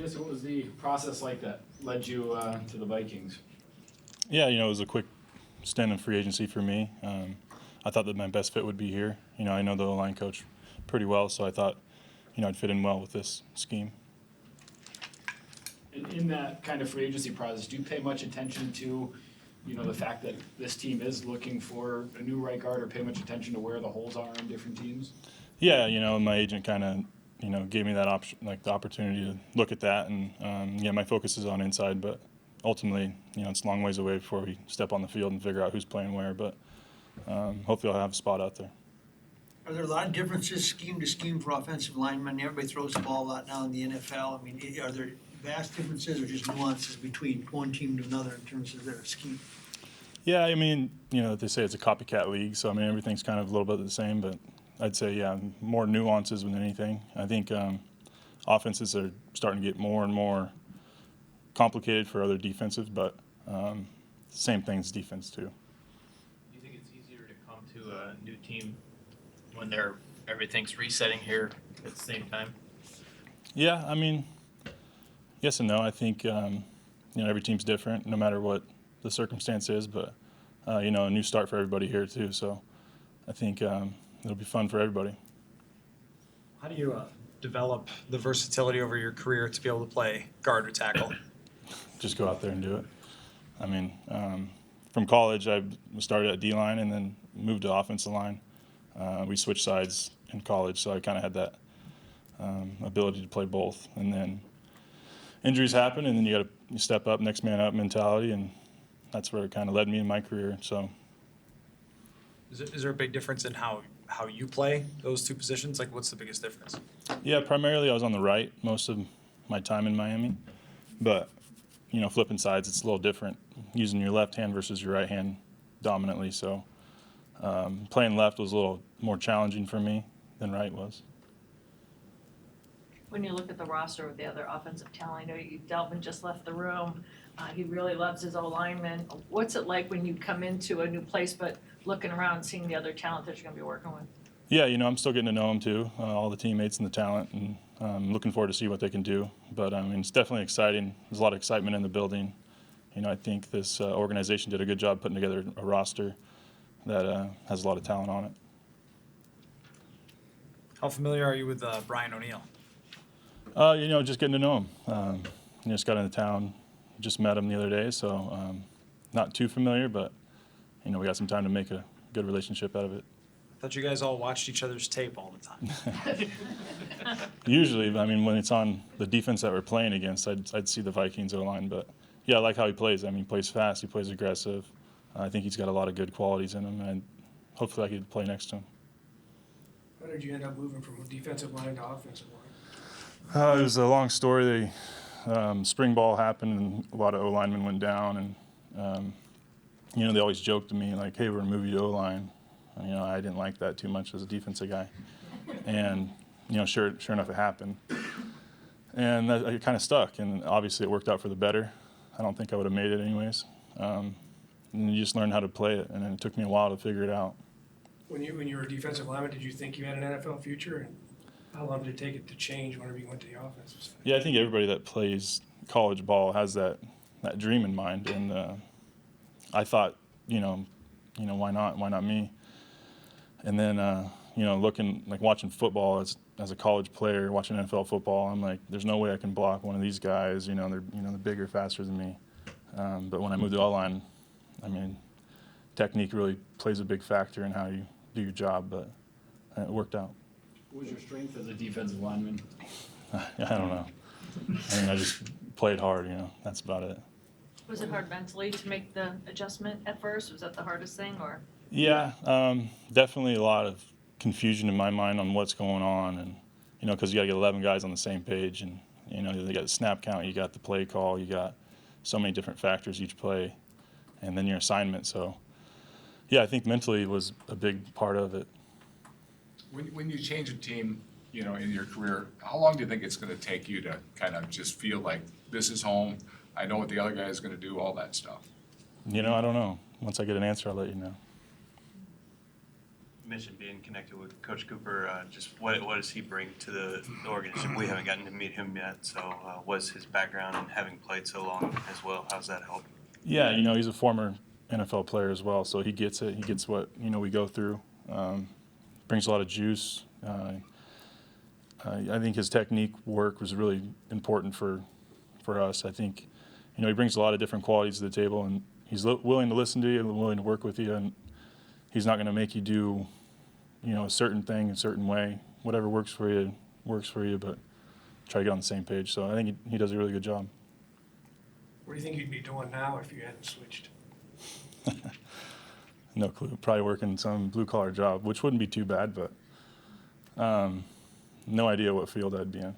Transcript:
Just what was the process like that led you to the Vikings? Yeah, it was a quick stint in free agency for me. I thought that my best fit would be here. I know the O-line coach pretty well, so I thought, I'd fit in well with this scheme. In that kind of free agency process, do you pay much attention to, the fact that this team is looking for a new right guard, or pay much attention to where the holes are in different teams? Yeah, my agent kind of, gave me that option, like the opportunity to look at that, and my focus is on inside, but ultimately, it's a long ways away before we step on the field and figure out who's playing where. But hopefully, I'll have a spot out there. Are there a lot of differences scheme to scheme for offensive linemen? Everybody throws the ball a lot now in the NFL. I mean, are there vast differences or just nuances between one team to another in terms of their scheme? Yeah, they say it's a copycat league, so everything's kind of a little bit the same, but I'd say, more nuances than anything. I think offenses are starting to get more and more complicated for other defenses, but same thing's defense too. Do you think it's easier to come to a new team when everything's resetting here at the same time? Yeah, yes and no. I think every team's different, no matter what the circumstance is. But a new start for everybody here too. So I think it'll be fun for everybody. How do you develop the versatility over your career to be able to play guard or tackle? Just go out there and do it. From college, I started at D-line and then moved to offensive line. We switched sides in college, so I kind of had that ability to play both. And then injuries happen, and then you step up, next man up mentality, and that's where it kind of led me in my career. So, is there a big difference in how you play those two positions? Like, what's the biggest difference? Yeah, primarily I was on the right most of my time in Miami, but flipping sides, it's a little different, using your left hand versus your right hand dominantly. So playing left was a little more challenging for me than right was. When you look at the roster with the other offensive talent, I know Delvin just left the room. He really loves his O-lineman. What's it like when you come into a new place, but looking around, seeing the other talent that you're going to be working with? Yeah, I'm still getting to know them too, all the teammates and the talent, and I'm looking forward to see what they can do. But it's definitely exciting. There's a lot of excitement in the building. I think this organization did a good job putting together a roster that has a lot of talent on it. How familiar are you with Brian O'Neill? Just getting to know him. Just got into town, just met him the other day, so not too familiar, but we got some time to make a good relationship out of it. I thought you guys all watched each other's tape all the time. Usually, when it's on the defense that we're playing against, I'd see the Vikings O-line, but yeah, I like how he plays. He plays fast, he plays aggressive. I think he's got a lot of good qualities in him, and hopefully I could play next to him. How did you end up moving from defensive line to offensive line? It was a long story. Spring ball happened, and a lot of O-linemen went down, and they always joked to me like, "Hey, we're gonna move you to O-line." I didn't like that too much as a defensive guy, and sure enough, it happened, and it kind of stuck. And obviously, it worked out for the better. I don't think I would have made it anyways. And you just learn how to play it, and it took me a while to figure it out. When you were a defensive lineman, did you think you had an NFL future? And how long did it take it to change whenever you went to the offensive side? Yeah, I think everybody that plays college ball has that dream in mind, and I thought, why not? Why not me? And then, watching football as a college player, watching NFL football, I'm like, there's no way I can block one of these guys. They're bigger, faster than me. But when I moved to O-line, technique really plays a big factor in how you do your job, but it worked out. What was your strength as a defensive lineman? I don't know. I just played hard, that's about it. Was it hard mentally to make the adjustment at first? Was that the hardest thing, or? Yeah, definitely a lot of confusion in my mind on what's going on, and because you got to get 11 guys on the same page, and they got the snap count, you got the play call, you got so many different factors each play, and then your assignment. So, yeah, I think mentally was a big part of it. When you change a team, in your career, how long do you think it's going to take you to kind of just feel like this is home? I know what the other guy is going to do, all that stuff. I don't know. Once I get an answer, I'll let you know. mentioned being connected with Coach Cooper. Just what does he bring to the organization? We haven't gotten to meet him yet, so what's his background and having played so long as well? How's that help? Yeah, he's a former NFL player as well, so he gets it. He gets what we go through. Brings a lot of juice. I think his technique work was really important for us. I think he brings a lot of different qualities to the table, and he's willing to listen to you and willing to work with you, and he's not going to make you do a certain thing a certain way. Whatever works for you, but try to get on the same page. So I think he does a really good job. What do you think you'd be doing now if you hadn't switched? No clue. Probably working some blue-collar job, which wouldn't be too bad, but no idea what field I'd be in.